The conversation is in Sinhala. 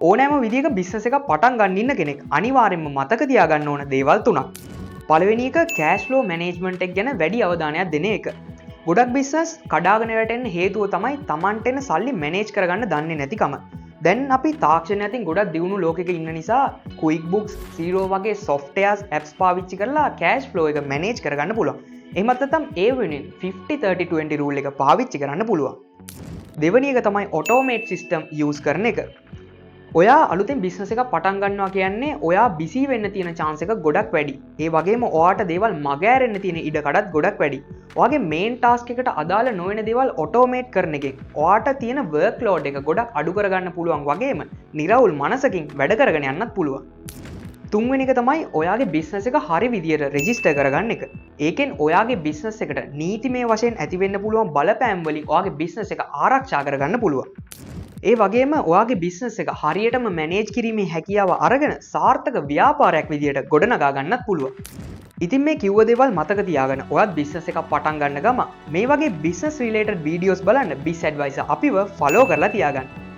ඕනෑම විදිහක බිස්නස් එකක් පටන් ගන්න ඉන්න කෙනෙක් අනිවාර්යෙන්ම මතක තියාගන්න ඕන දේවල් තුනක්. පළවෙනි එක කෑෂ් ෆ්ලෝ මැනේජ්මන්ට් එක ගැන වැඩි අවධානයක් දෙන එක. ගොඩක් බිස්නස් කඩාගෙන වැටෙන්න හේතුව තමයි Tamanට එන සල්ලි මැනේජ් කරගන්න දන්නේ නැතිකම. දැන් අපි තාක්ෂණය අතින් ගොඩක් දියුණු ලෝකෙක ඉන්න නිසා QuickBooks, Xero වගේ softwares apps පාවිච්චි කරලා කෑෂ් ෆ්ලෝ එක මැනේජ් කරගන්න පුළුවන්. එහෙමත් නැත්නම් ඒ වෙනුවෙන් 50-30-20 රූල් එක පාවිච්චි කරන්න පුළුවන්. දෙවෙනි එක තමයි automate system use කරන එක. ඔයා අලුතෙන් බිස්නස් එකක් පටන් ගන්නවා කියන්නේ ඔයා බිසි වෙන්න තියෙන chance එක ගොඩක් වැඩි. ඒ වගේම ඔයාට දේවල් මගහැරෙන්න තියෙන ඉඩ කඩත් ගොඩක් වැඩි. ඔයාගේ මේන් ටාස්ක් එකට අදාළ නොවන දේවල් ඔටෝමේට් කරන එකෙන් ඔයාට තියෙන වර්ක් ලෝඩ් එක ගොඩක් අඩු කරගන්න පුළුවන් වගේම නිරවුල් මනසකින් වැඩ කරගෙන යන්නත් පුළුවන්. තුන්වෙනි එක තමයි ඔයාගේ බිස්නස් එක හරි විදියට රෙජිස්ටර් කරගන්න එක. ඒකෙන් ඔයාගේ බිස්නස් එකට නීතිමය වශයෙන් ඇති වෙන්න පුළුවන් බලපෑම් වලින් ඔයාගේ බිස්නස් එක ආරක්ෂා කරගන්න පුළුවන්. ඒ වගේම ඔයාගේ බිස්නස් එක හරියටම මැනේජ් කිරීමේ හැකියාව අරගෙන සාර්ථක ව්‍යාපාරයක් විදියට ගොඩනගා ගන්නත් පුළුවන්. ඉතින් මේ කිව්ව දේවල් මතක තියාගෙන ඔයත් බිස්නස් එකක් පටන් ගන්න ගම මේ වගේ බිස්නස් රිලේටඩ් වීඩියෝස් බලන්න Biz Advisor අපිව ෆලෝ කරලා තියාගන්න.